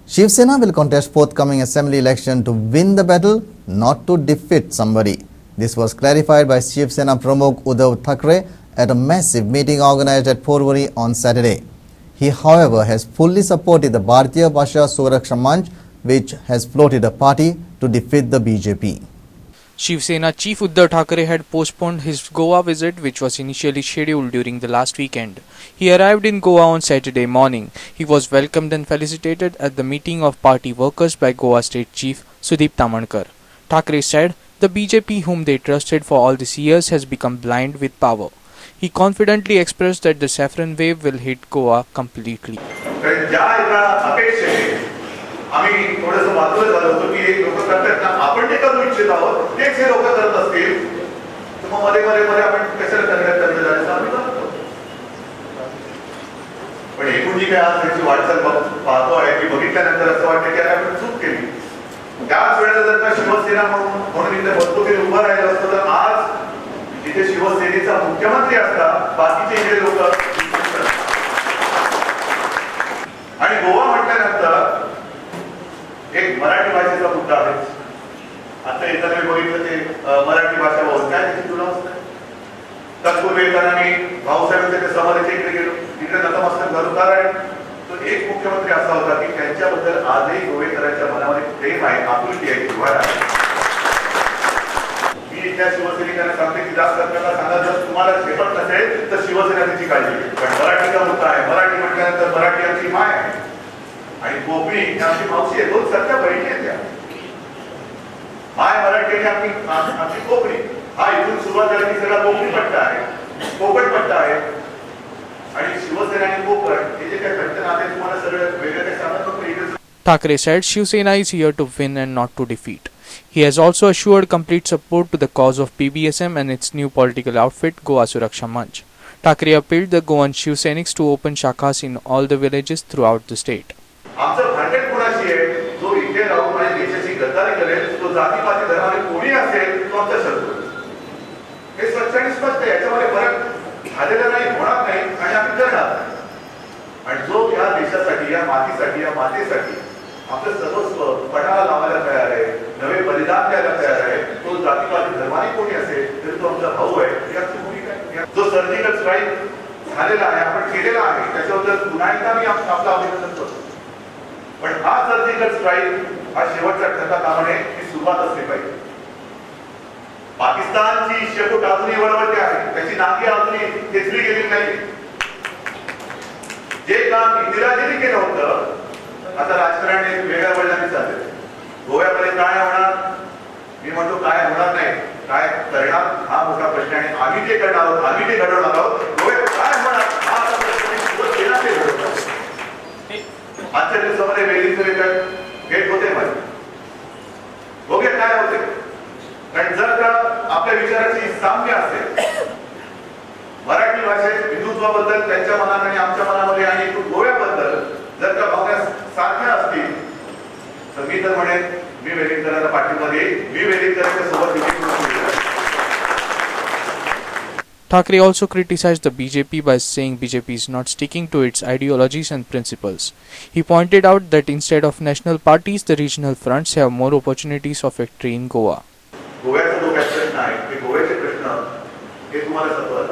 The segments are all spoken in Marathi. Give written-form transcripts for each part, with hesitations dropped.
Shiv Sena will contest forthcoming assembly election to win the battle, not to defeat somebody. This was clarified by Shiv Sena Pramukh Uddhav Thackeray at a massive meeting organized at Porvorim on Saturday. He, however, has fully supported the Bharatiya Bhasha Suraksha Manch, which has floated a party to defeat the BJP. Shiv Sena Chief Uddhav Thackeray had postponed his Goa visit, which was initially scheduled during the last weekend. He arrived in Goa on Saturday morning. He was welcomed and felicitated at the meeting of party workers by Goa State Chief Sudeep Tamankar. Thackeray said the BJP, whom they trusted for all these years, has become blind with power. He confidently expressed that the saffron wave will hit Goa completely. आम्ही थोडंसं वाचलं झालं होतं की एक लोक करतात ना, आपण ते करू इच्छित आहोत तेच हे लोक करत असतील तर मग मध्ये मध्ये मध्ये आपण कशाला करण्यात जायचं आम्ही करतो. पण एकूण जी काय आज त्याची वाटचाल पाहतो आहे की बघितल्यानंतर असं वाटतं की आपण चूक केली. त्याच वेळेला जर का शिवसेना म्हणून इथे मजबूतीने उभं राहिलं असतं तर आज इथे शिवसेनेचा मुख्यमंत्री असता, बाकीचे इथे लोक. आणि गोवा म्हटल्यानंतर एक मराठी भाषेचा मुद्दा आहे. आता येताना मी बघितलं ते मराठी भाषा बोलत काय त्याची तुला तत्पूर्वी येताना मी भाऊसाहेबांच्या समाजाच्या इकडे गेलो. तिकडे नतमस्तक घरोदार आहे. तो एक मुख्यमंत्री असा होता की त्यांच्याबद्दल आजही गोवेकरांच्या मनामध्ये प्रेम आहे, आपुलकी आहे, जिव्हाळा आहे. मी त्या शिवसैनिकांना सांगते की जास्त आपल्याला सांगा, जर तुम्हाला झेपत नसेल तर शिवसेना त्याची काळजी घ्या. पण मराठीचा मुद्दा आहे. मराठी म्हटल्यानंतर मराठी आमची माय आहे आणि कोकणी आमची मावशी आहे. दोन सख्या बहिणी आहेत त्या. माय मराठी आणि आमची कोकणी. हा इथून सुरुवात झाली की सगळा कोकणी पट्टा आहे, कोकण पट्टा आहे. आणि शिवसेना आणि कोकण हे जे काही घटना आहे तुम्हाला सगळं वेगळं काही सांगत नव्हतं. Thackeray said Shiv Sena is here to win and not to defeat. He has also assured complete support to the cause of PBSM and its new political outfit, Goa Suraksha Manch. Thackeray appealed the Goan Shiv Senics to open shakhas in all the villages throughout the state. आमचं भांडण कोणाशी आहे? जो इथे राहून माझ्या देशाची गद्दारी करेल, तो जातीपाती धर्माने कोणी असेल तो आमचा शत्रू. हे स्वच्छ आणि स्पष्ट आहे. याच्यामध्ये फरक झालेला नाही, होणार नाही आणि आम्ही करणार. आणि जो या देशासाठी, या मातीसाठी, या मातेसाठी आपलं सर्वस्व पणाला लावायला तयार आहे, नवे बलिदान द्यायला तयार आहे, तो जातीपाती धर्माने कोणी असेल तरी तो आमचा भाऊ आहे. याची भूमिका जो सर्जिकल स्ट्राईक झालेला आहे, आपण केलेला आहे, त्याच्याबद्दल पुन्हा एकदा मी आपलं अभिनंदन करतो. पण हा सर्जिकल स्ट्राईक हा शेवटचा ठरता कामा नये, ही सुरुवात असली पाहिजे. पाकिस्तानची शेपूट अजूनही वळवळते आहे, त्याची नांगी अजूनही खेचली गेली नाही. जे काम इंदिराजींनी केलं होतं आता राजकारणाने वेगळ्या वळणाने चालले. गोव्यामध्ये काय होणार? मी म्हणतो काय होणार नाही, काय करणार हा मोठा प्रश्न आहे. आम्ही जे करणार आहोत, आम्ही जे घडवणार आहोत, गोव्यात काय होणार हा प्रश्न. आजच्या दिवसामध्ये वेळीचे भेट होते माझी, बघूया काय होते. कारण जर का आपल्या विचाराची साम्य असेल, मराठी भाषेत हिंदुत्वाबद्दल त्यांच्या मनात आणि आमच्या मनामध्ये आणि गोव्याबद्दल जर का भावना सारख्या असतील तर मी तर म्हणेन मी वेलिंगकरांना पाठिंबा देईन. मी वेलिंगकरांच्या सोबत. Thackeray also criticized the BJP by saying BJP is not sticking to its ideologies and principles. He pointed out that instead of national parties, the regional fronts have more opportunities of victory in Goa. गोव्याचा जो काही प्रश्न आहे ते गोव्याचे प्रश्न हे तुम्हाला सत्वर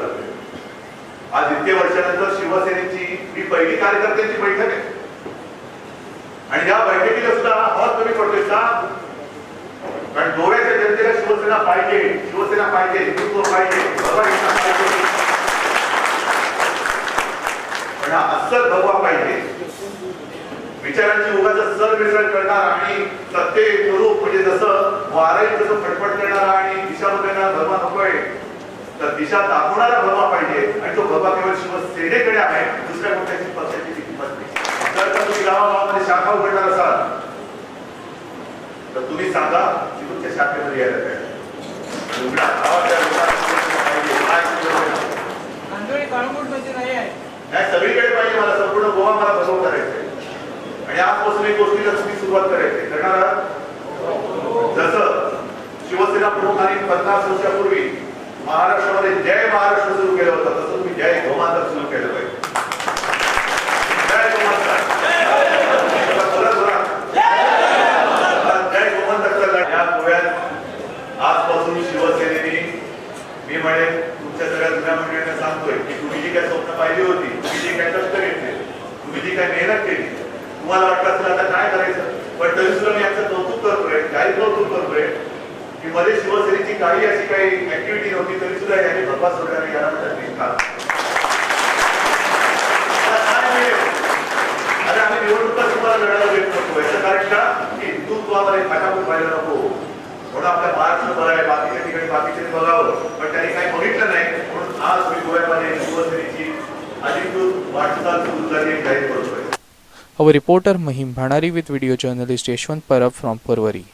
लागले. आज इतके वर्षानंतर शिवसेनेची ही पहिली कार्यकर्त्यांची बैठक आहे आणि या बैठकीला सुद्धा हॉल कमी पडतोय का? कारण गोव्याच्या जनतेला शिवसेना पाहिजे, शिवसेना पाहिजे, हिंदुत्व पाहिजे, पण हा अस्सल भगवा पाहिजे. विचारांची उगाच सरमिसळ करणार आणि सत्ते स्वरूप म्हणजे जसं वारही जसं फटफट करणारा आणि दिशा बदलणारा भगवा नकोय, तर दिशा दाखवणारा भगवा पाहिजे. आणि तो भगवा केवळ शिवसेनेकडे आहे, दुसऱ्या कुठल्याची पक्षाची किंमत नाही. जर का तुम्ही गावागावामध्ये शाखा उघडणार असाल तर तुम्ही सांगा की तुमच्या शाखेमध्ये यायला काय सगळीकडे पाहिजे. मला संपूर्ण गोवा मला बसवून करायचंय आणि आजपासून एक गोष्टीला तुम्ही सुरुवात करायची करणार. जसं शिवसेना प्रमुखांनी 50 वर्षापूर्वी महाराष्ट्रामध्ये जय महाराष्ट्र सुरू केलं होतं, तसं तुम्ही जय गोमाता सुरू केलं पाहिजे. जय गोमाता. चांगली होती, तुम्ही जे काही कष्ट घेतले, तुम्ही जी काही मेहनत केली, तुम्हाला वाटलं असेल आता काय करायचं, पण तरी सुद्धा मी यांचं कौतुक करतोय, जाहीर कौतुक करतोय की मध्ये शिवसेनेची काही अशी काही ऍक्टिव्हिटी नव्हती तरी सुद्धा यांनी भगवा सोडल्याने याला अरे आम्ही निवडणुका तुम्हाला लढायला देत नको, याचं कारण का की हिंदुत्वामध्ये फाटाफूट व्हायला नको, म्हणून आपल्या महाराष्ट्र बरं आहे, बाकीच्या ठिकाणी बाकीचे बघावं, पण त्यांनी काही बघितलं नाही, म्हणून आज मी गोव्यामध्ये शिवसेनेची अधिकृत वाटचाल सुरू झाली आहे जाहीर करतोय. Our reporter Mahim Bhanari with video journalist Yashwant Parab from Porwari.